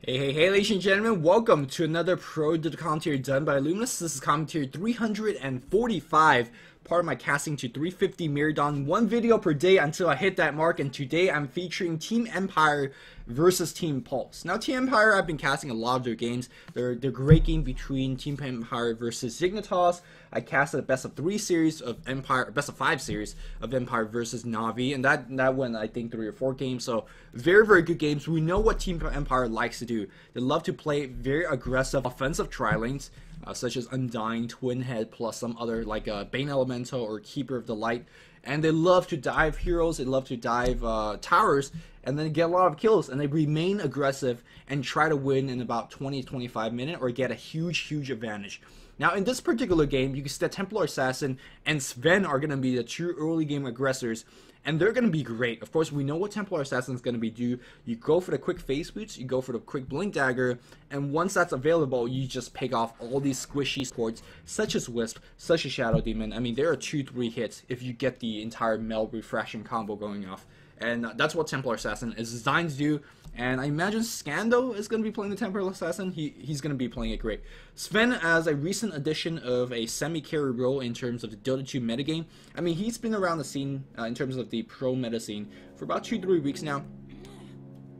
Hey, ladies and gentlemen, welcome to another Pro Dota commentary done by Luminous. This is commentary 345, part of my casting to 350 marathon, one video per day until I hit that mark, and today I'm featuring Team Empire versus Team Pulse. Now, Team Empire, I've been casting a lot of their games. They're great game between Team Empire versus Dignitas. I casted a best of 3 series of Empire, best of 5 series of Empire versus Navi, and that went, I think, 3 or 4 games. So very good games. We know what Team Empire likes to do. They love to play very aggressive offensive tri-lanes, such as Undying, Twin Head, plus some other like Bane Elemental or Keeper of the Light. And they love to dive heroes, they love to dive towers, and then get a lot of kills, and they remain aggressive and try to win in about 20-25 minutes or get a huge advantage. Now, in this particular game, you can see that Templar Assassin and Sven are going to be the true early game aggressors, and they're going to be great. Of course, we know what Templar Assassin is going to be do. You go for the quick face boots, you go for the quick blink dagger, and once that's available, you just pick off all these squishy supports, such as Wisp, such as Shadow Demon. I mean, there are 2-3 hits if you get the entire Meld Refraction combo going off. And that's what Templar Assassin is designed to do. And I imagine Scando is going to be playing the Templar Assassin. He's going to be playing it great. Sven, as a recent addition of a semi-carry role in terms of the Dota 2 metagame. I mean, he's been around the scene in terms of the pro meta scene for about 2-3 weeks now,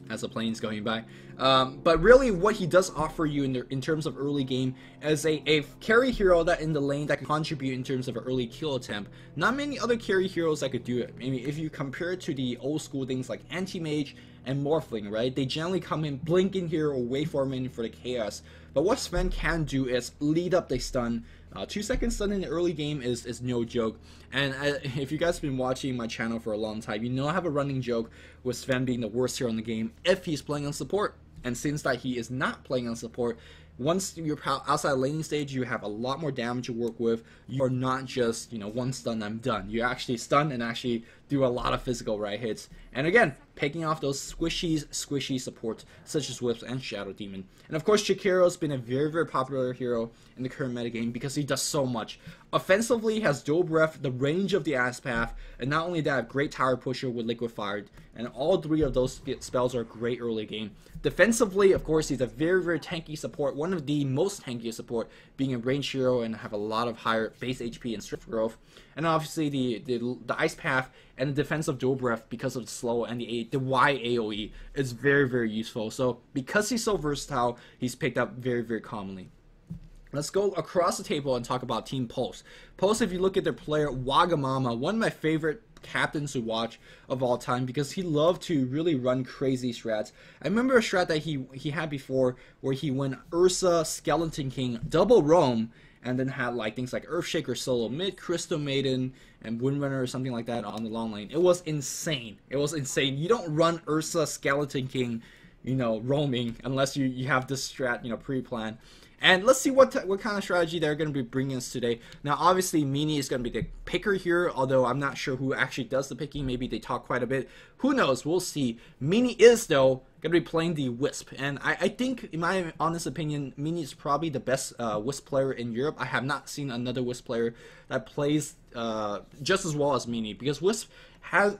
as the plane's going by. But really what he does offer you in terms of early game is a carry hero that in the lane that can contribute in terms of an early kill attempt. Not many other carry heroes that could do it. I mean, if you compare it to the old school things like Anti-Mage and Morphling, right? They generally come in, blink in here, or waveform in for the chaos. But what Sven can do is lead up the stun. 2-second stun in the early game is no joke. And if you guys have been watching my channel for a long time, you know I have a running joke with Sven being the worst hero in the game if he's playing on support. And since that he is not playing on support, once you're outside laning stage, you have a lot more damage to work with. You're not just, you know, one stun, I'm done. You actually stun and actually do a lot of physical right hits. And again, picking off those squishy supports such as Wisp and Shadow Demon. And of course, Chikiro's been a very popular hero in the current metagame because he does so much. Offensively, he has Dual Breath, the range of the Ice Path, and not only that, great tower pusher with Liquefied. And all 3 of those spells are great early game. Defensively, of course, he's a very tanky support, one of the most tanky support, being a range hero and have a lot of higher base HP and strength growth. And obviously the Ice Path and the defensive Dual Breath, because of the slow and the Y AoE, is very useful. So because he's so versatile, he's picked up very commonly. Let's go across the table and talk about Team Pulse. Pulse, if you look at their player, Wagamama, one of my favorite captains to watch of all time because he loved to really run crazy strats. I remember a strat that he had before where he went Ursa, Skeleton King, double roam, and then had like things like Earthshaker solo mid, Crystal Maiden, and Windrunner or something like that on the long lane. It was insane. It was insane. You don't run Ursa, Skeleton King, you know, roaming unless you have this strat, you know, pre-planned. And let's see what kind of strategy they're going to be bringing us today. Now, obviously, Mini is going to be the picker here, although I'm not sure who actually does the picking. Maybe they talk quite a bit. Who knows? We'll see. Mini is, though, going to be playing the Wisp. And I think, in my honest opinion, Mini is probably the best Wisp player in Europe. I have not seen another Wisp player that plays just as well as Mini, because Wisp has...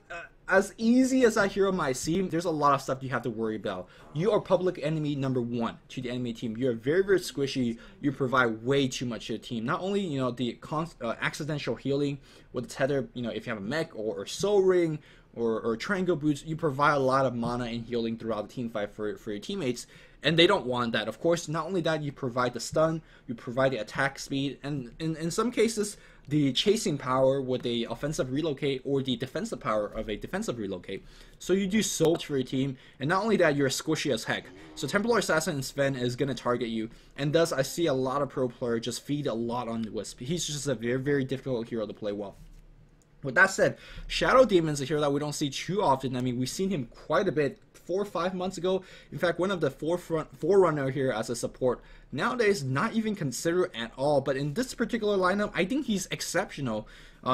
as easy as that hero might seem, there's a lot of stuff you have to worry about. You are public enemy number 1 to the enemy team. You're very squishy. You provide way too much to the team. Not only, you know, the accidental healing with the tether, you know, if you have a mech or soul ring or triangle boots, you provide a lot of mana and healing throughout the team fight for your teammates. And they don't want that. Of course, not only that, you provide the stun, you provide the attack speed, and in some cases, the chasing power with the offensive relocate or the defensive power of a defensive relocate. So you do so much for your team, and not only that, you're squishy as heck. So Templar Assassin and Sven is going to target you, and thus I see a lot of pro players just feed a lot on the Wisp. He's just a very difficult hero to play well. With that said, Shadow Demon's a hero that we don't see too often. I mean, we've seen him quite a bit 4 or 5 months ago. In fact, one of the forerunner here as a support. Nowadays, not even considered at all. But in this particular lineup, I think he's exceptional.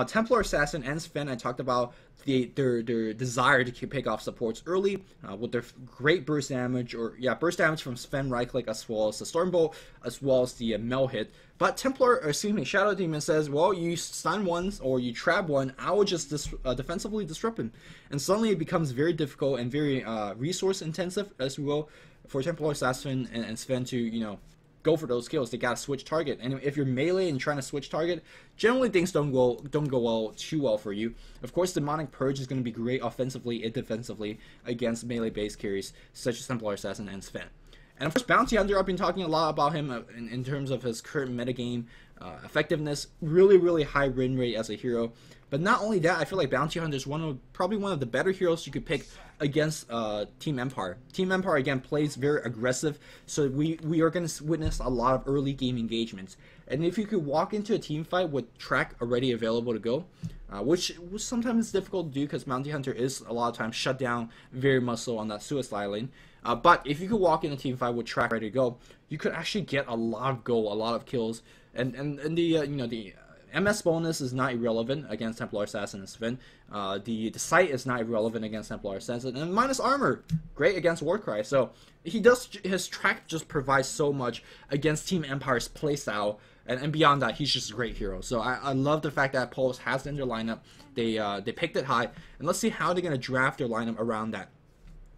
Templar Assassin and Sven, I talked about their desire to pick off supports early with their great burst damage, or burst damage from Sven right click, as well as the Stormbolt, as well as the Mel hit. But Shadow Demon says, well, you stun once or you trap one, I will just defensively disrupt him, and suddenly it becomes very difficult and very resource intensive as well for Templar Assassin and Sven to go for those kills. They gotta switch target, and if you're melee and trying to switch target, generally things don't go too well for you. Of course, Demonic Purge is going to be great offensively and defensively against melee base carries such as Templar Assassin and Sven. And of course, Bounty Hunter, I've been talking a lot about him in terms of his current metagame effectiveness. Really high win rate as a hero. But not only that, I feel like Bounty Hunter is probably one of the better heroes you could pick against Team Empire. Team Empire, again, plays very aggressive, so we are going to witness a lot of early game engagements. And if you could walk into a team fight with track already available to go, which sometimes is difficult to do because Bounty Hunter is a lot of times shut down very much so on that suicide lane. But if you could walk in a team fight with track ready to go, you could actually get a lot of goal, a lot of kills, and the MS bonus is not irrelevant against Templar Assassin and Sven. The sight is not irrelevant against Templar Assassin, and minus armor, great against Warcry. So his track just provides so much against Team Empire's playstyle, and beyond that, he's just a great hero. So I love the fact that Pulse has it in their lineup. They picked it high, and let's see how they're gonna draft their lineup around that.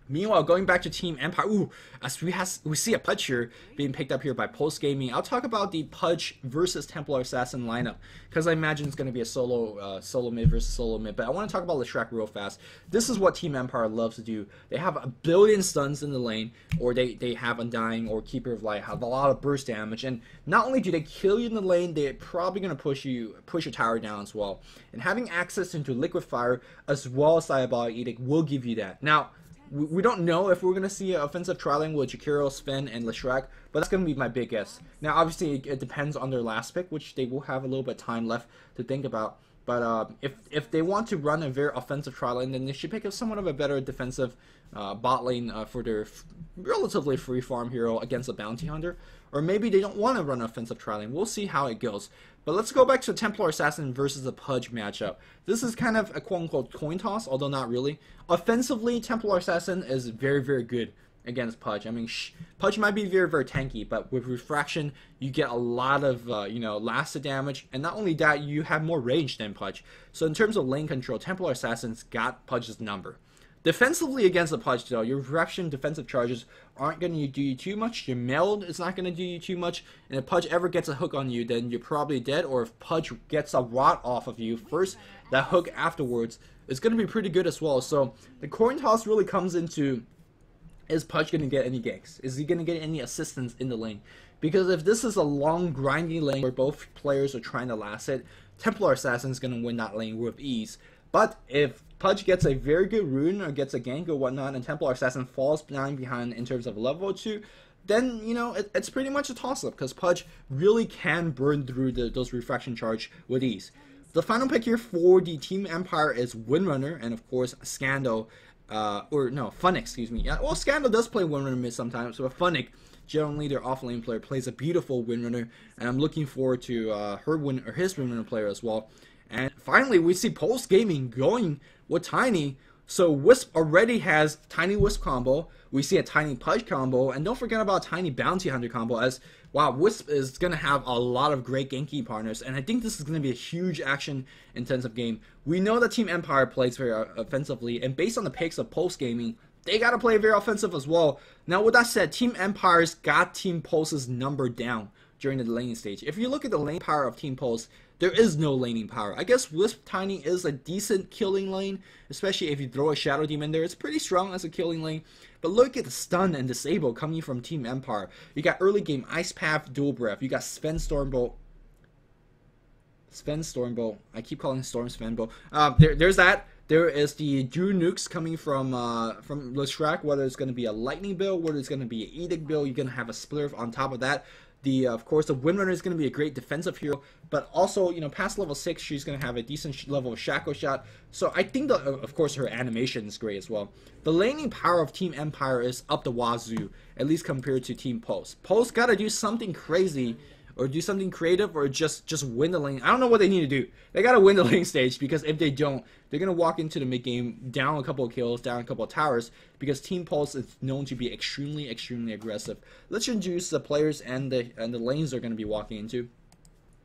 Meanwhile, going back to Team Empire, as we see a Pudge here being picked up here by Pulse Gaming. I'll talk about the Pudge versus Templar Assassin lineup, because I imagine it's going to be a solo mid versus solo mid. But I want to talk about Leshrac real fast. This is what Team Empire loves to do. They have a billion stuns in the lane, or they have Undying or Keeper of Light, have a lot of burst damage. And not only do they kill you in the lane, they're probably going to push your tower down as well. And having access into Liquid Fire as well as Diabolic Edict will give you that. Now, we don't know if we're going to see an offensive trialing with Jakiro, Sven, and Leshrac, but that's going to be my big guess. Now, obviously, it depends on their last pick, which they will have a little bit of time left to think about. But if they want to run a very offensive trialing, then they should pick up somewhat of a better defensive bot lane for their relatively free farm hero against a Bounty Hunter. Or maybe they don't want to run offensive trialing. We'll see how it goes. But let's go back to Templar Assassin versus the Pudge matchup. This is kind of a quote-unquote coin toss, although not really. Offensively, Templar Assassin is very good against Pudge. I mean, Pudge might be very tanky, but with Refraction, you get a lot of, lasted damage. And not only that, you have more range than Pudge. So in terms of lane control, Templar Assassin's got Pudge's number. Defensively against the Pudge, though, your Refraction defensive charges aren't going to do you too much. Your meld is not going to do you too much. And if Pudge ever gets a hook on you, then you're probably dead. Or if Pudge gets a rot off of you first, that hook afterwards is going to be pretty good as well. So the coin toss really comes into, is Pudge going to get any ganks? Is he going to get any assistance in the lane? Because if this is a long, grindy lane where both players are trying to last it, Templar Assassin is going to win that lane with ease. But if Pudge gets a very good rune or gets a gank or whatnot, and Templar Assassin falls behind in terms of level 2, then, it's pretty much a toss-up, because Pudge really can burn through those Refraction charge with ease. The final pick here for the Team Empire is Windrunner, and of course, Scandal, Funnick, excuse me. Yeah, well, Scandal does play Windrunner mid sometimes, but Funnick, generally their off-lane player, plays a beautiful Windrunner, and I'm looking forward to his Windrunner player as well. And finally, we see Pulse Gaming going with Tiny. So Wisp already has Tiny Wisp combo. We see a Tiny Pudge combo. And don't forget about Tiny Bounty Hunter combo, as, wow, Wisp is going to have a lot of great ganky partners. And I think this is going to be a huge action-intensive game. We know that Team Empire plays very offensively. And based on the picks of Pulse Gaming, they got to play very offensive as well. Now, with that said, Team Empire's got Team Pulse's number down during the laning stage. If you look at the lane power of Team Pulse, there is no laning power. I guess Wisp Tiny is a decent killing lane, especially if you throw a Shadow Demon there. It's pretty strong as a killing lane. But look at the stun and disable coming from Team Empire. You got early game Ice Path, Dual Breath. You got Sven Stormbolt. I keep calling Storm Svenbolt. There's that. There is the Drew Nukes coming from Leshrac, whether it's going to be a Lightning build, whether it's going to be an Edict build. You're going to have a Splitter on top of that. Of course, the Windrunner is going to be a great defensive hero, but also, past level 6, she's going to have a decent level of Shackle Shot. So I think, of course, her animation is great as well. The laning power of Team Empire is up the wazoo, at least compared to Team Pulse. Pulse got to do something crazy or do something creative, or just win the lane. I don't know what they need to do. They gotta win the lane stage, because if they don't, they're gonna walk into the mid game down a couple of kills, down a couple of towers, because Team Pulse is known to be extremely aggressive. Let's introduce the players and the lanes they're gonna be walking into.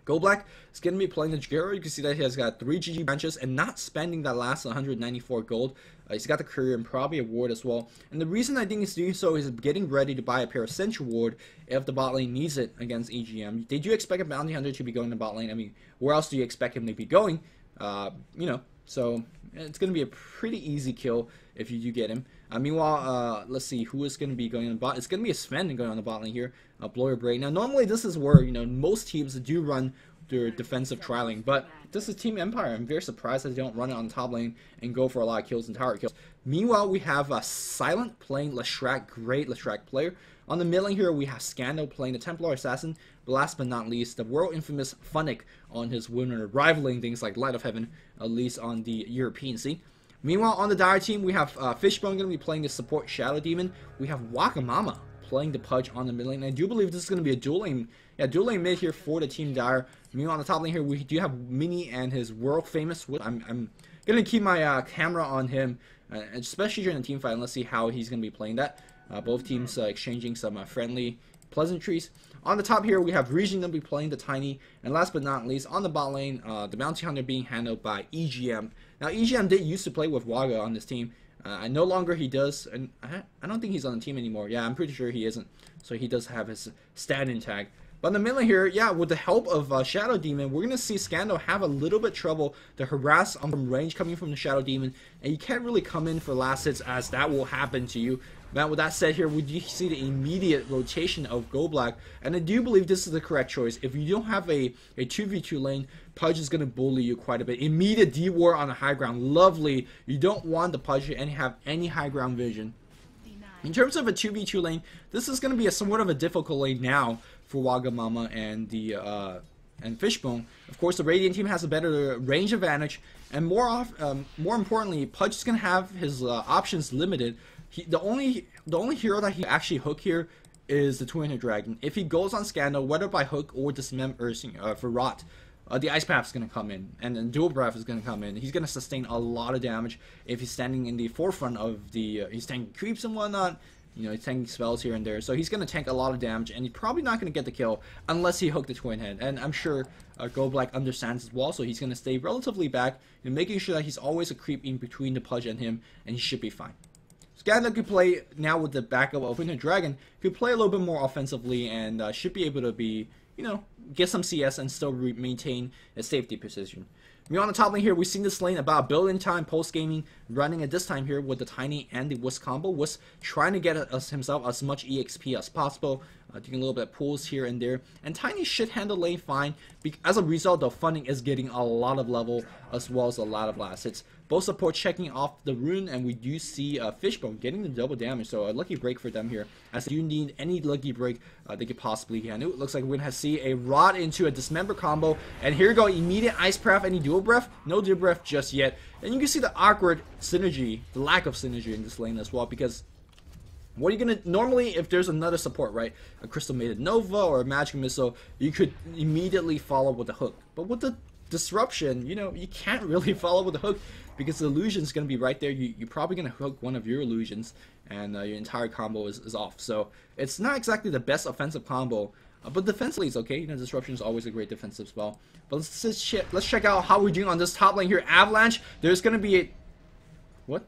Go Black is going to be playing the Jagero. You can see that he has got 3 GG branches and not spending that last 194 gold. He's got the career and probably a ward as well. And the reason I think he's doing so is getting ready to buy a pair of Sentry Ward if the bot lane needs it against EGM. They do expect a Bounty Hunter to be going to bot lane. I mean, where else do you expect him to be going? You know, so it's going to be a pretty easy kill if you do get him. Meanwhile, let's see who is going to be going on the bot. It's going to be a Sven going on the bot lane here. Blow Your Brain. Now, normally this is where, you know, most teams do run their defensive trialing, but this is Team Empire. I'm very surprised that they don't run it on the top lane and go for a lot of kills and tower kills. Meanwhile, we have Silent playing Leshrac, great Leshrac player. On the mid lane here, we have Scandal playing the Templar Assassin. But last but not least, the world infamous Funnick on his winner, rivaling things like Light of Heaven, at least on the European scene. Meanwhile, on the Dire team, we have Fishbone going to be playing the support Shadow Demon. We have Wagamama playing the Pudge on the mid lane. I do believe this is going to be a dual lane mid here for the Team Dire. Meanwhile, on the top lane here, we do have Mini and his world famous Wisp. I'm going to keep my camera on him, especially during the team fight, and let's see how he's going to be playing that. Both teams exchanging some friendly pleasantries. On the top here, we have Region going to be playing the Tiny. And last but not least, on the bot lane, the Bounty Hunter being handled by EGM. Now, EGM did used to play with Waga on this team. No longer he does, and I don't think he's on the team anymore. Yeah, I'm pretty sure he isn't. So he does have his stand-in tag. But in the middle here, yeah, with the help of Shadow Demon, we're going to see Scandal have a little bit trouble to harass from range coming from the Shadow Demon. And you can't really come in for last hits, as that will happen to you. Now, with that said here, we do see the immediate rotation of Go Black. And I do believe this is the correct choice. If you don't have a 2v2 lane, Pudge is going to bully you quite a bit. Immediate D-War on the high ground. Lovely. You don't want the Pudge to have any high ground vision. In terms of a 2v2 lane, this is going to be somewhat of a difficult lane now for Wagamama and the Fishbone. Of course, the Radiant team has a better range advantage, and more importantly, Pudge is going to have his options limited. The only hero that he actually hook here is the Twin-Headed Dragon. If he goes on Scandal, whether by hook or dismember for Rot, the Ice Path is going to come in, and then Dual Breath is going to come in. He's going to sustain a lot of damage if he's standing in the forefront of the... he's tanking creeps and whatnot. You know, he's tanking spells here and there. So he's going to tank a lot of damage, and he's probably not going to get the kill unless he hooked the Twin Head. And I'm sure Go Black understands as well, so he's going to stay relatively back and making sure that he's always a creep in between the Pudge and him, and he should be fine. Scandal could play now with the backup of Twin-Headed Dragon, could play a little bit more offensively, and should be able to be, you know, get some CS and still maintain a safety position. On the top lane here, we've seen this lane about a billion times post-gaming, running at this time here with the Tiny and the Wisp combo. Wisp trying to get himself as much EXP as possible, doing a little bit of pulls here and there. And Tiny should handle lane fine. As a result, the funding is getting a lot of level as well as a lot of last hits. Both support checking off the rune, and we do see Fishbone getting the double damage, so a lucky break for them here. As you need any lucky break they could possibly get. It looks like we're going to see a Rod into a Dismember combo, and here we go, immediate Ice Breath. Any Dual Breath? No Dual Breath just yet. And you can see the awkward synergy, the lack of synergy in this lane as well, because what are you going to... Normally, if there's another support, right, a Crystal Maiden Nova or a Magic Missile, you could immediately follow with a hook. But with the Disruption, you know, you can't really follow with a hook, because the illusion is going to be right there. You're probably going to hook one of your illusions, and your entire combo is off. So it's not exactly the best offensive combo, but defensively it's okay. You know, Disruption is always a great defensive spell. But let's check out how we're doing on this top lane here. Avalanche, there's going to be a... What?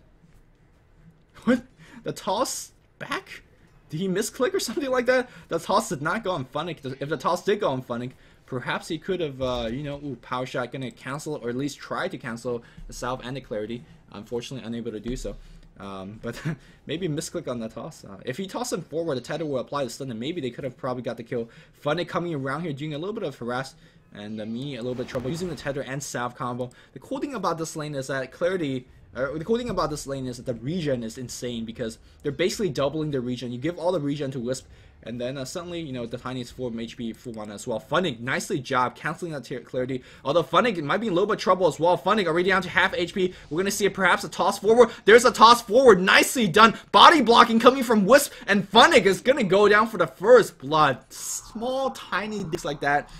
What? The toss back? Did he misclick or something like that? The toss did not go on Funnick. If the toss did go on Funnick, perhaps he could have, you know, Power Shot going to cancel, or at least try to cancel the Salve and the Clarity. Unfortunately, unable to do so. But maybe misclick on the toss. If he tossed him forward, the tether will apply the stun, and maybe they could have probably got the kill. Funnick coming around here, doing a little bit of harass, and me a little bit of trouble using the tether and Salve combo. The cool thing about this lane is that Clarity The cool thing about this lane is that the regen is insane because they're basically doubling the regen. You give all the regen to Wisp, and then suddenly, you know, the Tiny is full HP, full mana as well. Funnick, nicely job canceling that clarity. Although Funnick might be in a little bit of trouble as well. Funnick already down to half HP. We're going to see perhaps a toss forward. There's a toss forward. Nicely done. Body blocking coming from Wisp, and Funnick is going to go down for the first blood. Small, tiny dicks like that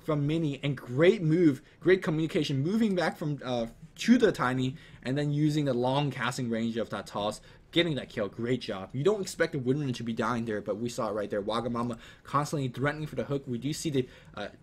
from Mini, and great move, great communication, moving back from to the Tiny, and then using the long casting range of that toss, getting that kill. Great job. You don't expect the Windrunner to be dying there, but we saw it right there. Wagamama constantly threatening for the hook. We do see the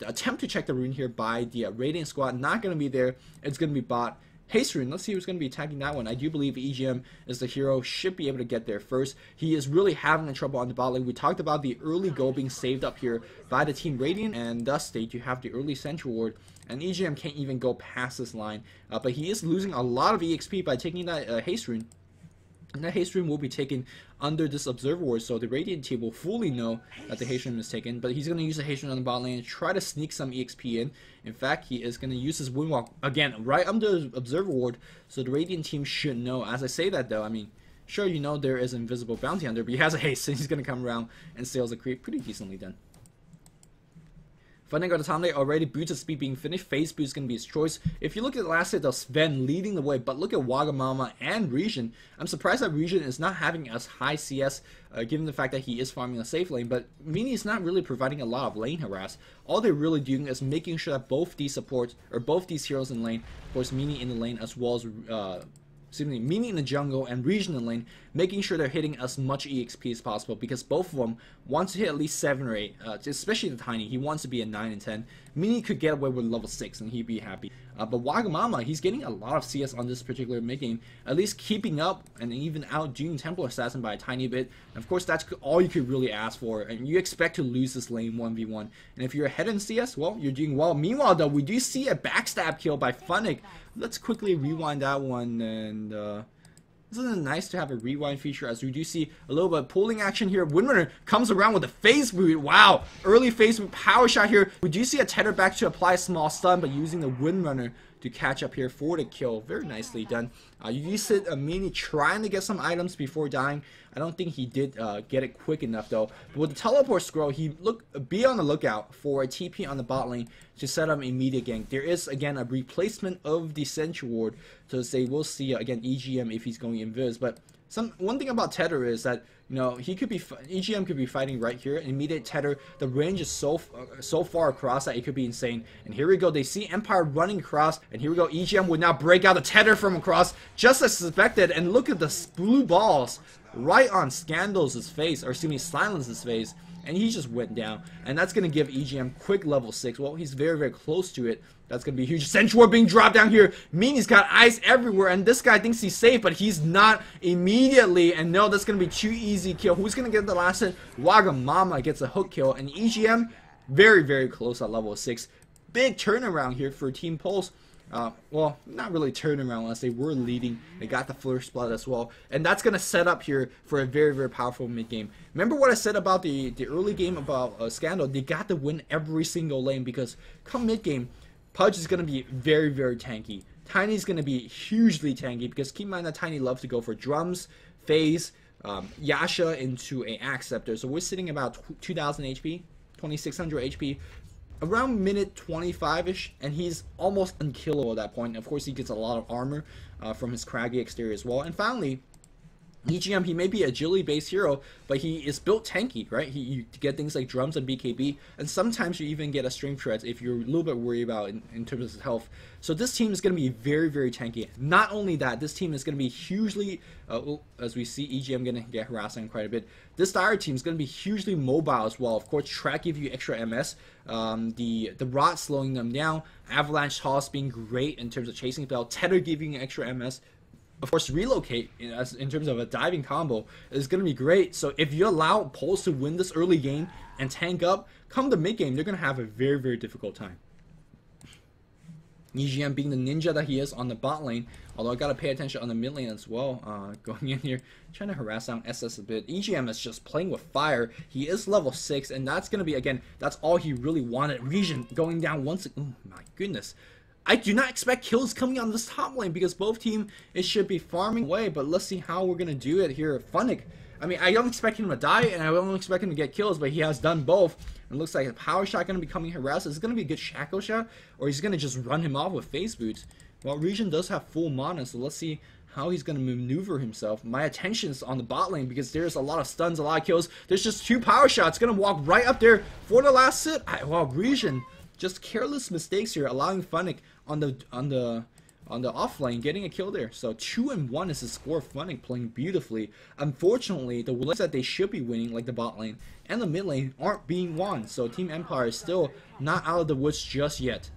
attempt to check the rune here by the Radiant squad. Not going to be there. It's going to be bot. Haste rune. Let's see who's going to be attacking that one. I do believe EGM is the hero. Should be able to get there first. He is really having trouble on the bot lane. We talked about the early goal being saved up here by the team Radiant, and thus they do have the early Sentry Ward. And EGM can't even go past this line. But he is losing a lot of EXP by taking that Haste rune. And that Haste rune will be taken under this Observer Ward, so the Radiant team will fully know that the Haste rune is taken. But he's going to use the Haste rune on the bot lane and try to sneak some EXP in. In fact, he is going to use his Windwalk again right under the Observer Ward, so the Radiant team should know. As I say that though, I mean, sure, you know there is invisible bounty under, but he has a haste, so he's going to come around and sails the creep. Pretty decently done. Funnick on the top lane already, boots of speed being finished. Phase boost is going to be his choice. If you look at the last hit, though, Sven leading the way, but look at Wagamama and Regen. I'm surprised that Regen is not having as high CS, given the fact that he is farming a safe lane, but Mini is not really providing a lot of lane harass. All they're really doing is making sure that both these supports, or both these heroes in lane, of course Mini in the lane as well as Mini in the jungle and Regen in the lane, making sure they're hitting as much EXP as possible, because both of them want to hit at least 7 or 8, especially the Tiny. He wants to be at 9 and 10. Mini could get away with level 6 and he'd be happy. But Wagamama, he's getting a lot of CS on this particular mid-game, at least keeping up and even outdoing Templar Assassin by a tiny bit. And of course, that's all you could really ask for, and you expect to lose this lane 1v1. And if you're ahead in CS, well, you're doing well. Meanwhile, though, we do see a backstab kill by Funnick. Let's quickly rewind that one, and isn't it nice to have a rewind feature, as we do see a little bit of pulling action here. Windrunner comes around with a phase boot. Wow, early phase boot power shot here. We do see a tether back to apply a small stun, but using the Windrunner to catch up here for the kill. Very nicely done. You see Mini trying to get some items before dying. I don't think he did get it quick enough though. But with the teleport scroll, be on the lookout for a TP on the bot lane to set up immediate gank. There is again a replacement of the Sentry Ward, so say we'll see again EGM if he's going invis. But one thing about tether is that, you know, EGM could be fighting right here. Immediate tether, the range is so far across that it could be insane. And here we go, they see Empire running across, and here we go, EGM would now break out the tether from across, just as suspected. And look at the blue balls right on Scandal's face, or excuse me, Silence's face, and he just went down. And that's going to give EGM quick level 6. Well, he's very, very close to it. That's going to be huge. Sentry Ward being dropped down here. Mini's got eyes everywhere, and this guy thinks he's safe, but he's not immediately. And no, that's going to be too easy kill. Who's going to get the last hit? Wagamama gets a hook kill, and EGM very, very close at level 6. Big turnaround here for Team Pulse. Well, not really turnaround unless they were leading. They got the first blood as well, and that's going to set up here for a very, very powerful mid game. Remember what I said about the early game about Scandal? They got to win every single lane, because come mid game, Pudge is going to be very, very tanky. Tiny's going to be hugely tanky, because keep in mind that Tiny loves to go for drums, phase, Yasha into a axe scepter. So we're sitting about 2000 HP, 2600 HP. Around minute 25-ish, and he's almost unkillable at that point. Of course, he gets a lot of armor from his craggy exterior as well. And finally, EGM, he may be a agility-based hero, but he is built tanky, right? You get things like drums and BKB, and sometimes you even get a strength shred if you're a little bit worried about in terms of his health. So this team is going to be very, very tanky. Not only that, this team is going to be hugely, as we see EGM going to get harassed on quite a bit, this Dire team is going to be hugely mobile as well. Of course, Track give you extra MS, the Rot slowing them down, Avalanche Toss being great in terms of chasing spell, Tether giving you extra MS. Of course, Relocate, in terms of a diving combo, is going to be great. So if you allow Pulse to win this early game and tank up, come the mid game, they're going to have a very, very difficult time. EGM being the ninja that he is on the bot lane, although I got to pay attention on the mid lane as well. Going in here, trying to harass down SS a bit. EGM is just playing with fire. He is level 6, and that's going to be, again, that's all he really wanted. Regen going down once. Oh my goodness. I do not expect kills coming on this top lane because both team it should be farming away. But let's see how we're gonna do it here. Funnick. I mean, I don't expect him to die, and I don't expect him to get kills, but he has done both. It looks like a power shot going to be coming harassed. Is it going to be a good shackle shot, or he's going to just run him off with face boots? Well, Region does have full mana, so let's see how he's going to maneuver himself. My attention is on the bot lane because there's a lot of stuns, a lot of kills. There's just 2 power shots. Going to walk right up there for the last hit. Well, Region, just careless mistakes here, allowing Funnick on the off lane, getting a kill there. So 2-1 is the score. Funnick playing beautifully. Unfortunately, the lanes that they should be winning, like the bot lane and the mid lane, aren't being won. So Team Empire is still not out of the woods just yet.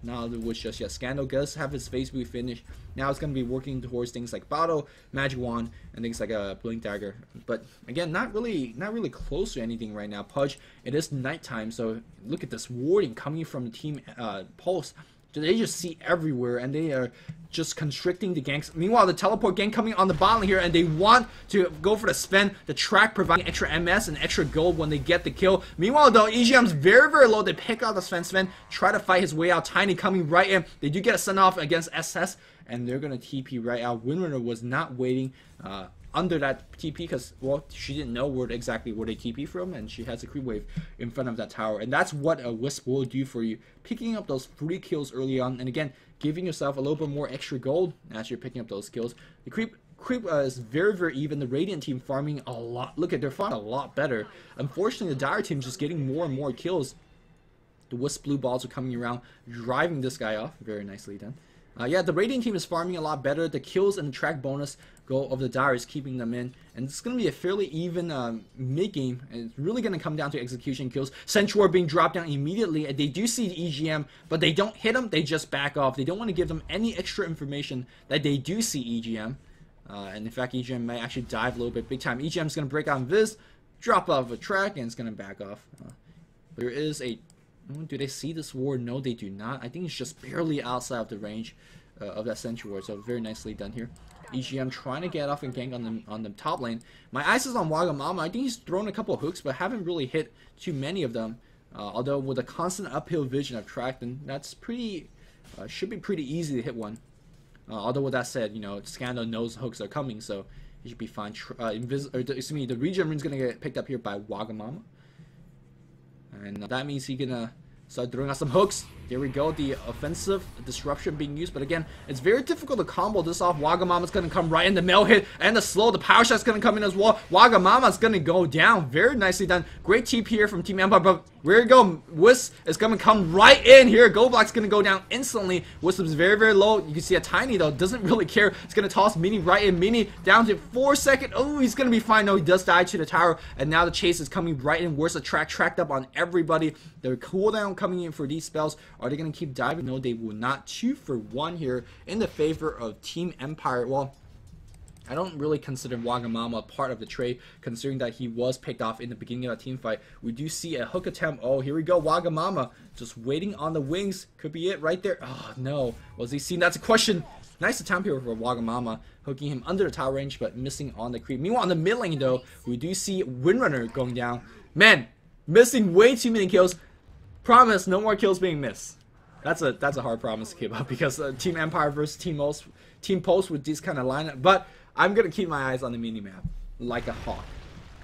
Scandal does have his face boot finish. Now it's going to be working towards things like Bottle, Magic Wand, and things like a Blink Dagger. But again, not really close to anything right now. Pudge, it is nighttime, so look at this warding coming from the Team Pulse. They just see everywhere, and they are just constricting the ganks. Meanwhile, the teleport gank coming on the bottom here, and they want to go for the Sven. The track providing extra MS and extra gold when they get the kill. Meanwhile, though, EGM's very, very low. They pick out the Sven. Sven try to fight his way out. Tiny coming right in. They do get a send off against SS, and they're going to TP right out. Windrunner was not waiting under that TP because, well, she didn't know exactly where they TP from, and she has a creep wave in front of that tower. And that's what a Wisp will do for you, picking up those 3 kills early on, and again, giving yourself a little bit more extra gold as you're picking up those kills. The creep is very, very even. The Radiant team farming a lot. Look at, they're farming a lot better. Unfortunately, the Dire team just getting more and more kills. The Wisp blue balls are coming around, driving this guy off. Very nicely done. Yeah, the Radiant team is farming a lot better. The kills and the track bonus go of the Dire is keeping them in. And it's going to be a fairly even mid-game. And it's really going to come down to execution kills. Sentry being dropped down immediately. And they do see the EGM, but they don't hit them. They just back off. They don't want to give them any extra information that they do see EGM. And in fact, EGM might actually dive a little bit big time. EGM is going to break out Invis, drop off a track, and it's going to back off. There is a... Do they see this ward? No, they do not. I think it's just barely outside of the range of that sentry ward. So very nicely done here. EGM trying to get off and gank on the top lane. My eyes is on Wagamama. I think he's thrown a couple of hooks, but haven't really hit too many of them. Although with a constant uphill vision of Tracton, that's pretty should be pretty easy to hit one. Although with that said, you know, Scandal knows hooks are coming, so he should be fine. The regen rune's gonna get picked up here by Wagamama. And that means he's gonna start throwing out some hooks. There we go, the offensive disruption being used. But again, it's very difficult to combo this off. Wagamama's gonna come right in, the mail hit and the slow. The power shot's gonna come in as well. Wagamama's gonna go down. Very nicely done. Great TP here from Team Empire. But where you go, Wisp is gonna come right in here. Goldblack's gonna go down instantly. Wisp is very, very low. You can see a Tiny though, doesn't really care. It's gonna toss Mini right in. Mini down to 4 seconds. Oh, he's gonna be fine. No, he does die to the tower. And now the chase is coming right in. Where's the tracked up on everybody? Their cooldown coming in for these spells. Are they gonna keep diving? No, they will not. 2 for 1 here in the favor of Team Empire. Well, I don't really consider Wagamama part of the trade, considering that he was picked off in the beginning of that team fight. We do see a hook attempt. Oh, here we go. Wagamama just waiting on the wings. Could be it right there. Oh, no. Was he seen? That's a question. Nice attempt here for Wagamama, hooking him under the tower range, but missing on the creep. Meanwhile, on the mid lane, though, we do see Windrunner going down. Man, missing way too many kills. Promise, no more kills being missed. That's a hard promise to keep up because Team Empire versus Team Pulse with this kind of lineup. But I'm gonna keep my eyes on the mini map like a hawk.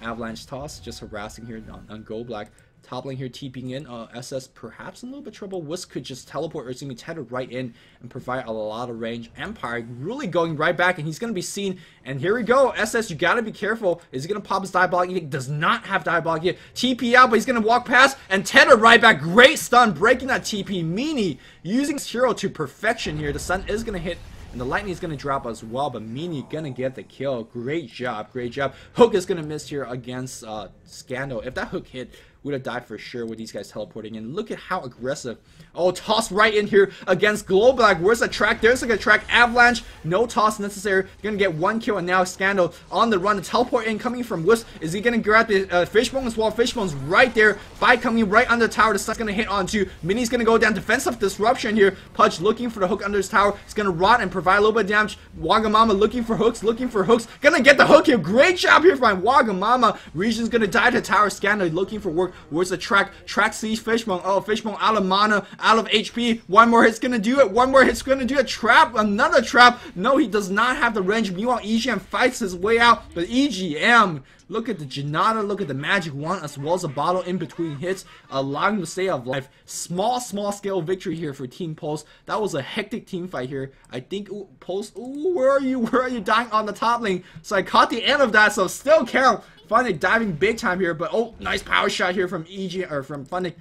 Avalanche toss, just harassing here on Goldblack. Top lane here TPing in. SS perhaps in a little bit of trouble. Wisp could just teleport or me tether right in and provide a lot of range. Empire really going right back, and he's going to be seen. And here we go. SS, you got to be careful. Is he going to pop his diabolic? He does not have diabolic yet. TP out, but he's going to walk past and tether right back. Great stun, breaking that TP. Meanie using his hero to perfection here. The sun is going to hit. And the lightning is going to drop as well, but Meanie going to get the kill. Great job, great job. Hook is going to miss here against Scandal. If that hook hit, would have died for sure with these guys teleporting in. Look at how aggressive. Oh, toss right in here against Goldblack. Where's the track? There's like a track. Avalanche. No toss necessary. You're going to get 1 kill, and now Scandal on the run. The teleport in coming from Wisp. Is he going to grab the Fishbone as well? Fishbone's right there. Fight coming right under the tower. The sun's going to hit onto. Mini's going to go down. Defensive disruption here. Pudge looking for the hook under his tower. He's going to rot and provide a little bit of damage. Wagamama looking for hooks, gonna get the hook here. Great job here by Wagamama. Region's gonna die to tower. Scanner looking for work. Where's the track? Track sees Fishbone. Oh, Fishbone out of mana, out of HP. One more hit's gonna do it. One more hit's gonna do a trap. Another trap. No, he does not have the range. Meanwhile, EGM fights his way out, but EGM, look at the Janata, look at the magic wand, as well as a bottle in between hits, allowing him to stay alive. Small scale victory here for Team Pulse. That was a hectic team fight here. I think, ooh, Pulse, ooh, where are you? Where are you dying on the top lane? So I caught the end of that, so still count. Funnick diving big time here, but oh, nice power shot here from EGM, or from Funnick,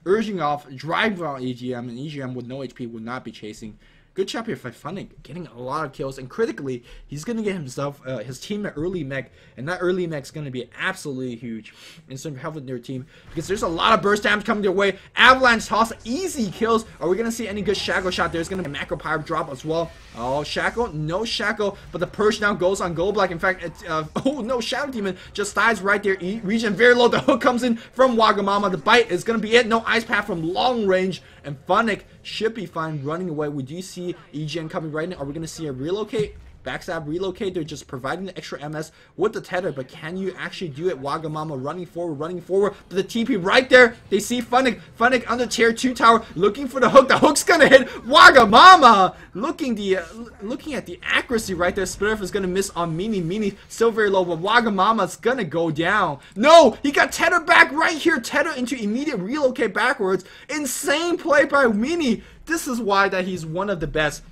urging off, driving out EGM, and EGM with no HP would not be chasing. Good job here for Funnick, getting a lot of kills, and critically, he's going to get himself, his team an early mech, and that early mech is going to be absolutely huge in terms of helping their team, because there's a lot of burst damage coming their way. Avalanche toss, easy kills. Are we going to see any good Shackle shot? There's going to be a macro power drop as well. Oh, Shackle, no Shackle, but the Purge now goes on Gold Black. In fact, it's, oh no, Shadow Demon just dies right there. Region very low, the hook comes in from Wagamama. The bite is going to be it. No Ice Path from long range, and Funnick should be fine running away. We do see EGN coming right in. Are we going to see a relocate? Backstab, relocate. They're just providing the extra MS with the tether, but can you actually do it? Wagamama running forward, but the TP right there. They see Funnick on the tier 2 tower, looking for the hook. The hook's gonna hit Wagamama. Looking at the accuracy right there. Spirit is gonna miss on Mini, still very low, but Wagamama's gonna go down. No, he got tether back right here. Tether into immediate relocate backwards. Insane play by Mini. This is why that he's one of the best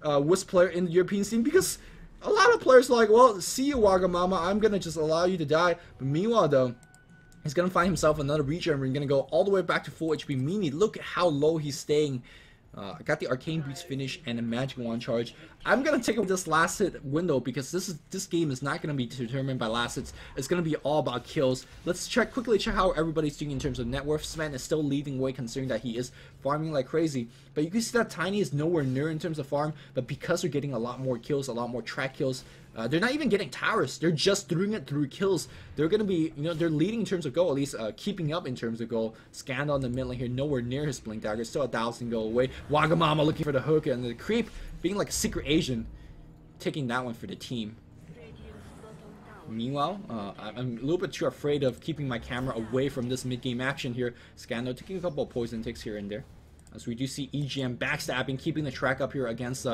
Wisp player in the European scene, because a lot of players are like, well, see you, Wagamama, I'm gonna just allow you to die. But meanwhile, though, he's gonna find himself another regen, and we're gonna go all the way back to full HP. Mini, look at how low he's staying. I got the Arcane Boots finish and a Magic Wand charge. I'm gonna take this last hit window, because this game is not gonna be determined by last hits. It's gonna be all about kills. Let's quickly check how everybody's doing in terms of net worth. Sven is still leading way, considering that he is farming like crazy. But you can see that Tiny is nowhere near in terms of farm. But because they're getting a lot more kills, a lot more track kills, they're not even getting towers. They're just doing it through kills. They're gonna be, they're leading in terms of goal, at least keeping up in terms of goal. Scanned on the mid lane here, nowhere near his blink dagger. Still 1,000 goal away. Wagamama looking for the hook, and the creep being like a secret agent, taking that one for the team. Meanwhile, I'm a little bit too afraid of keeping my camera away from this mid-game action here. Scando taking a couple of poison ticks here and there, as we do see EGM backstabbing, keeping the track up here against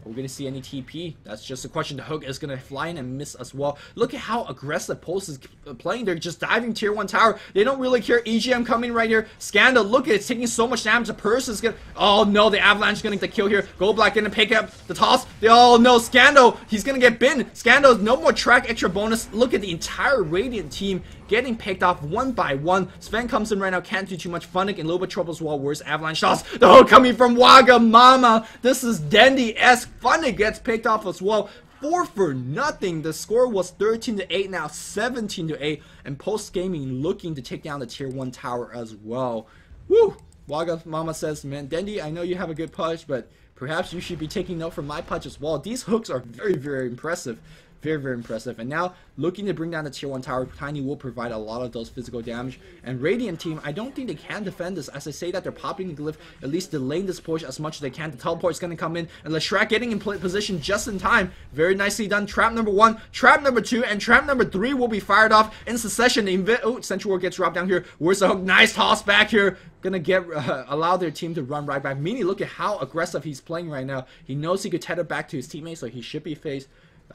are we going to see any TP? That's just a question. The hook is going to fly in and miss as well. Look at how aggressive Pulse is playing. They're just diving tier 1 tower. They don't really care. EGM coming right here. Scandal, look at it. It's taking so much damage. The Purse is going to... Oh no, the Avalanche is going to get the kill here. Gold Black going to pick up the toss. Oh no, Scandal, he's going to get binned. Scandal, no more track extra bonus. Look at the entire Radiant team getting picked off one by one. Sven comes in right now, can't do too much. Funnick in a little bit of trouble as well. Where's Avalanche toss? The hook coming from Wagamama. This is Dendy-esque. Funnick gets picked off as well. 4 for nothing. The score was 13-8, now 17-8. And Post Gaming looking to take down the tier 1 tower as well. Woo! Wagamama says, man, Dendy, I know you have a good Pudge, but perhaps you should be taking note from my Pudge as well. These hooks are very, very impressive. Very impressive. And now, looking to bring down the tier 1 tower, Tiny will provide a lot of those physical damage. And Radiant team, I don't think they can defend this. As I say that, they're popping the glyph, at least delaying this push as much as they can. The teleport is going to come in, and Leshrac getting in position just in time. Very nicely done. Trap number 1, trap number 2, and trap number 3 will be fired off in succession. Oh, Central Ward gets dropped down here. Where's the hook? Nice toss back here. Gonna get allow their team to run right back. Mini, look at how aggressive he's playing right now. He knows he could tether back to his teammates, so he should be faced.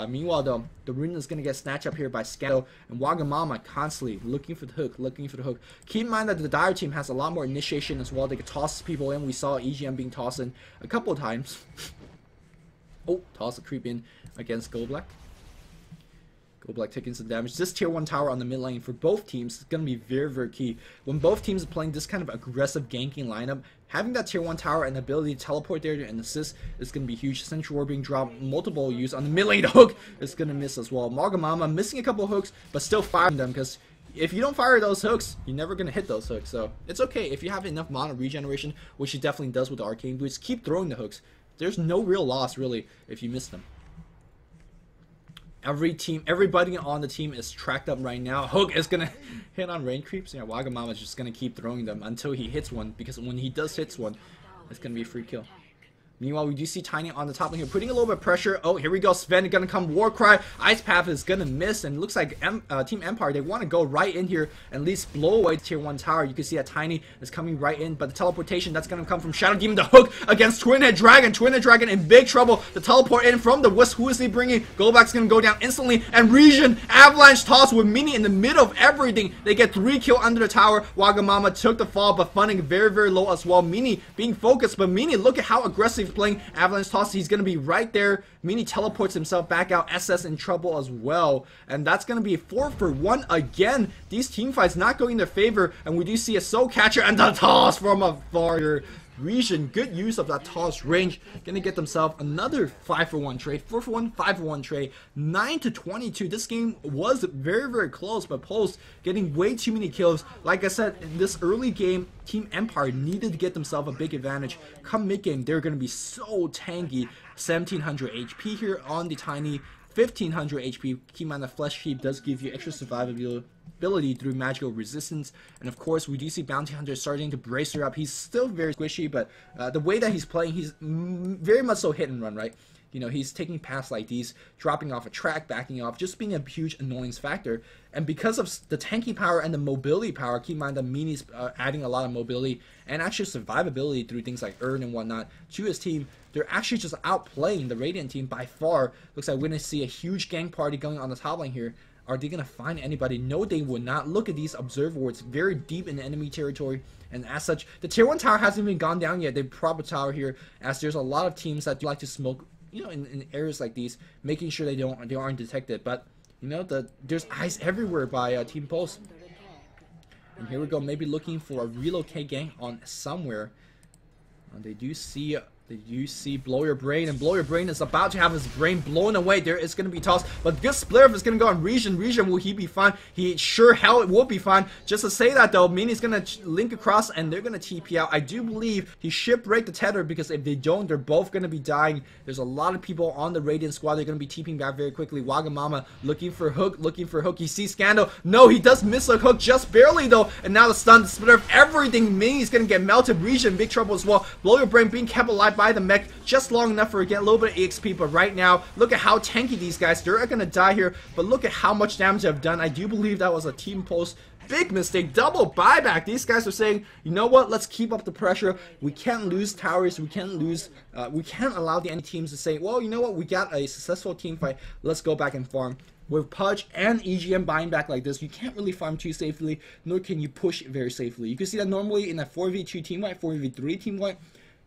Meanwhile, though, the rune is going to get snatched up here by Scando, and Wagamama constantly looking for the hook, Keep in mind that the Dire team has a lot more initiation as well. They could toss people in. We saw EGM being tossed in a couple of times. Oh, toss a creep in against Gold Black. Gold Black taking some damage. This tier 1 tower on the mid lane for both teams is going to be very key. When both teams are playing this kind of aggressive ganking lineup, having that tier 1 tower and the ability to teleport there and assist is going to be huge. Central Ward being dropped, multiple use on the mid lane. The hook is going to miss as well. Wagamama missing a couple of hooks, but still firing them, because if you don't fire those hooks, you're never going to hit those hooks. So it's okay if you have enough mana regeneration, which he definitely does with the Arcane Boots. Keep throwing the hooks. There's no real loss, really, if you miss them. Everybody on the team is tracked up right now. Hook is gonna hit on rain creeps. Yeah, Wagamama is just gonna keep throwing them until he hits one, because when he does hit one, it's gonna be a free kill. Meanwhile, we do see Tiny on the top lane here, putting a little bit of pressure. Oh, here we go. Sven gonna come Warcry. Ice Path is gonna miss, and looks like Team Empire, they want to go right in here and at least blow away the tier 1 tower. You can see that Tiny is coming right in, but the teleportation that's gonna come from Shadow Demon, the hook against Twin Head Dragon. Twin Head Dragon in big trouble. The teleport in from the Wisp. Who is he bringing? Goldback's gonna go down instantly, and Region Avalanche toss with Mini in the middle of everything. They get 3 kills under the tower. Wagamama took the fall, but funding very, very low as well. Mini being focused, but Mini, look at how aggressive he's playing. Avalanche toss, he's going to be right there. Mini teleports himself back out. SS in trouble as well. And that's going to be 4 for 1 again. These team fights not going in their favor. And we do see a soul catcher and the toss from afar here. Region, good use of that toss range. Gonna get themselves another 5 for 1 trade. 4 for 1, 5 for 1 trade. 9 to 22. This game was very, very close, but Post getting way too many kills. Like I said, in this early game, Team Empire needed to get themselves a big advantage. Come mid-game, they're gonna be so tanky. 1700 HP here on the Tiny. 1500 HP. Keep in mind the Flesh Heap does give you extra survivability through magical resistance, and of course we do see Bounty Hunter starting to brace her up. He's still very squishy, but the way that he's playing, he's very much so hit and run, right? You know, he's taking paths like these, dropping off a track, backing off, just being a huge annoyance factor. And because of the tanky power and the mobility power, keep in mind that Mini's adding a lot of mobility and actually survivability through things like Urn and whatnot to his team. They're actually just outplaying the Radiant team by far. Looks like we're going to see a huge gang party going on the top lane here. Are they going to find anybody? No, they would not. Look at these observer wards, very deep in the enemy territory. And as such, the tier 1 tower hasn't even gone down yet. They prop a tower here, as there's a lot of teams that do like to smoke, you know, in areas like these, making sure they aren't detected. But you know, there's eyes everywhere by Team Pulse. And here we go, maybe looking for a relocate gang on somewhere. They do see Blow Your Brain, and Blow Your Brain is about to have his brain blown away. There is going to be tossed, but good splitter is going to go on Region. Region, will he be fine? He sure hell it will be fine. Just to say that though, Mini's going to link across and they're going to TP out. I do believe he should break the tether, because if they don't, they're both going to be dying. There's a lot of people on the Radiant squad. They're going to be TPing back very quickly. Wagamama looking for hook, He sees Scandal. No, he does miss a hook just barely though, and now the stun, the splitter of everything. Mini's going to get melted. Region, big trouble as well. Blow Your Brain being kept alive by the mech just long enough for get a little bit of EXP, but right now look at how tanky these guys, they're gonna die here, but look at how much damage they've done. I do believe that was a Team Post big mistake. Double buyback. These guys are saying, you know what, let's keep up the pressure. We can't lose towers. We can't lose we can't allow the enemy teams to say, well, you know what, we got a successful team fight, let's go back and farm. With Pudge and EGM buying back like this, you can't really farm too safely, nor can you push very safely. You can see that normally in a 4v2 team wipe, 4v3 team wipe,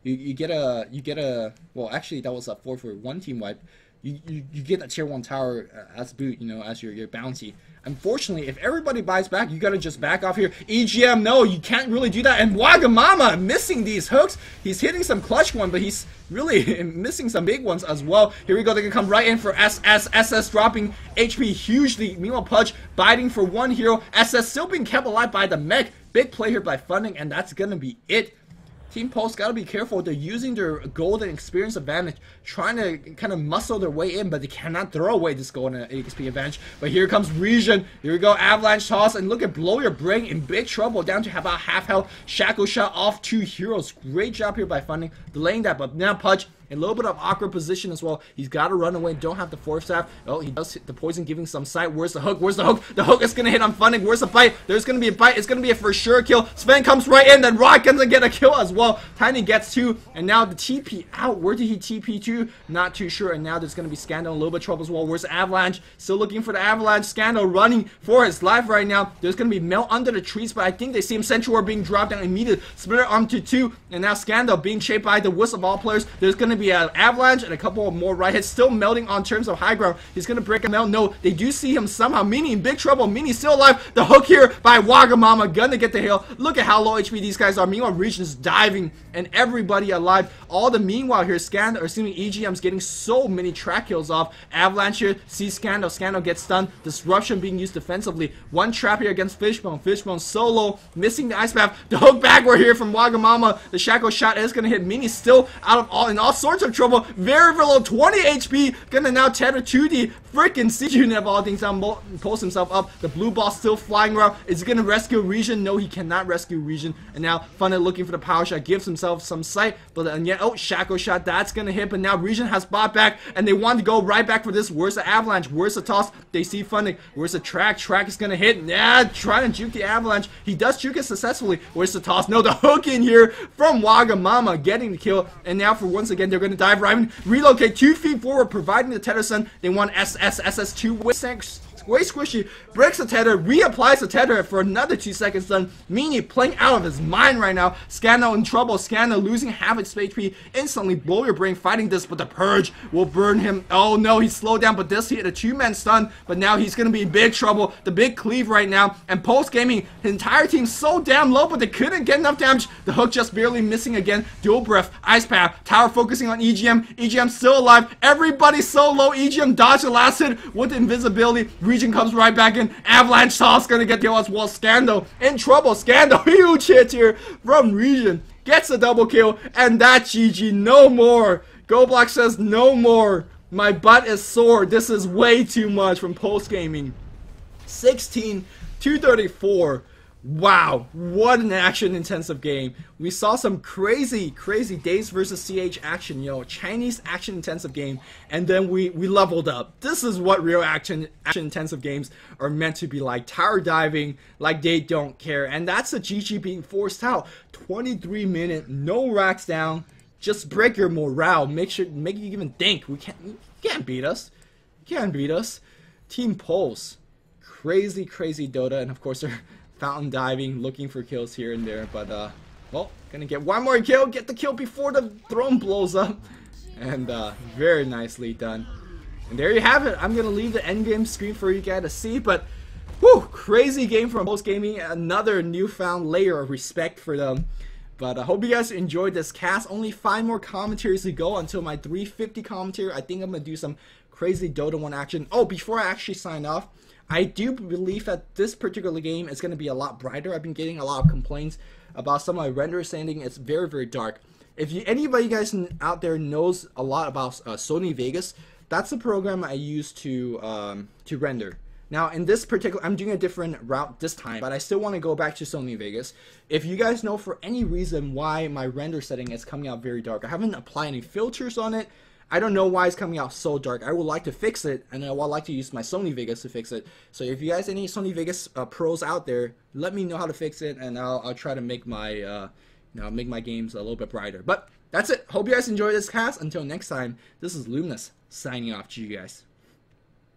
you get a well, actually that was a 4 for 1 team wipe. You get a tier 1 tower as boot, you know, as your bounty. Unfortunately, if everybody buys back, you gotta just back off here. EGM, no, you can't really do that. And Wagamama missing these hooks. He's hitting some clutch one, but he's really missing some big ones as well. Here we go, they can come right in for SS dropping HP hugely. Meanwhile, Pudge biting for 1 hero. SS still being kept alive by the mech. Big play here by funding, and that's gonna be it. Team Pulse gotta be careful. They're using their golden experience advantage, trying to kind of muscle their way in, but they cannot throw away this golden XP advantage. But here comes Region. Here we go, Avalanche toss, and look at Blow Your Brain in big trouble, down to about half health. Shackle shot off 2 heroes. Great job here by funding, delaying that, but now Pudge in a little bit of awkward position as well. He's got to run away. Don't have the 4th staff. Oh, he does hit the poison, giving some sight. Where's the hook? Where's the hook? The hook is going to hit on funding. Where's the bite? There's going to be a bite. It's going to be a for sure kill. Sven comes right in. Then Rock comes and get a kill as well. Tiny gets 2. And now the TP out. Where did he TP to? Not too sure. And now there's going to be Scandal in a little bit of trouble as well. Where's the Avalanche? Still looking for the Avalanche. Scandal running for his life right now. There's going to be Melt under the trees, but I think they see him. Central War being dropped down immediately. Splitter onto 2. And now Scandal being chased by the Wisp of all players. There's going to be an Avalanche and a couple of more right hits, still melting on terms of high ground. He's gonna break him out. No, they do see him somehow. Mini in big trouble. Mini still alive. The hook here by Wagamama, gonna get the heal. Look at how low HP these guys are. Meanwhile, Region is diving and everybody alive. All the meanwhile here, Scandal, or excuse me, EGM's getting so many track kills off. Avalanche here sees Scandal. Scandal gets stunned. Disruption being used defensively. 1 trap here against Fishbone. Fishbone solo, missing the ice path. The hook backward here from Wagamama. The shackle shot is gonna hit. Mini still out of all, and also sorts of trouble. Very, very low, 20 HP. Gonna now tether to the freaking siege unit of all things. Now pulls himself up. The blue ball still flying around. Is he gonna rescue Region? No, he cannot rescue Region. And now Funnet looking for the power shot, gives himself some sight. But and yet, oh, Shackle shot, that's gonna hit. But now Region has bought back, and they want to go right back for this. Where's the avalanche? Where's the toss? They see Funnet. Where's the track? Track is gonna hit. Yeah, trying to juke the avalanche. He does juke it successfully. Where's the toss? No, the hook in here from Wagamama getting the kill. And now for once again, they're gonna dive right in, relocate 2 feet forward, providing the tether stun. They want SS2 way squishy, breaks the tether, reapplies the tether for another 2 seconds stun. Meanie playing out of his mind right now. Scandal in trouble. Scandal losing half its HP. Instantly blow your brain fighting this, but the Purge will burn him. Oh no, he's slowed down, but this hit a 2-man stun. But now he's gonna be in big trouble. The big cleave right now. And Pulse Gaming, his entire team so damn low, but they couldn't get enough damage. The hook just barely missing again. Dual breath, ice path, tower focusing on EGM. EGM still alive. Everybody's so low. EGM dodged the last hit with invisibility. Region comes right back in. Avalanche toss gonna get the as well. Scandal in trouble. Scandal, huge hit here from Region. Gets a double kill, and that's GG. No more. Go Black says no more. My butt is sore. This is way too much from Pulse Gaming. 16-234. Wow, what an action-intensive game. We saw some crazy Days versus CH action, Chinese action-intensive game, and then we leveled up. This is what real action-intensive games are meant to be like. Tower diving like they don't care, and that's a GG being forced out. 23-minute, no racks down, just break your morale, make you even think. You can't beat us. You can't beat us. Team Pulse, crazy Dota, and of course they're fountain diving, looking for kills here and there, but well, gonna get one more kill, get the kill before the throne blows up, and very nicely done. And there you have it. I'm gonna leave the endgame screen for you guys to see, but whew, crazy game from Pulse Gaming, another newfound layer of respect for them. But I hope you guys enjoyed this cast. Only 5 more commentaries to go until my 350 commentary. I think I'm gonna do some crazy Dota 1 action. Oh, before I actually sign off, I do believe that this particular game is going to be a lot brighter. I've been getting a lot of complaints about some of my render saying it's very dark. If anybody guys out there knows a lot about Sony Vegas, that's the program I use to render. Now in this particular, I'm doing a different route this time, but I still want to go back to Sony Vegas. If you guys know for any reason why my render setting is coming out very dark, I haven't applied any filters on it. I don't know why it's coming out so dark. I would like to fix it, and I would like to use my Sony Vegas to fix it. So if you guys any Sony Vegas pros out there, let me know how to fix it, and I'll try to make my make my games a little bit brighter. But that's it. Hope you guys enjoyed this cast. Until next time, this is Luminous signing off to you guys.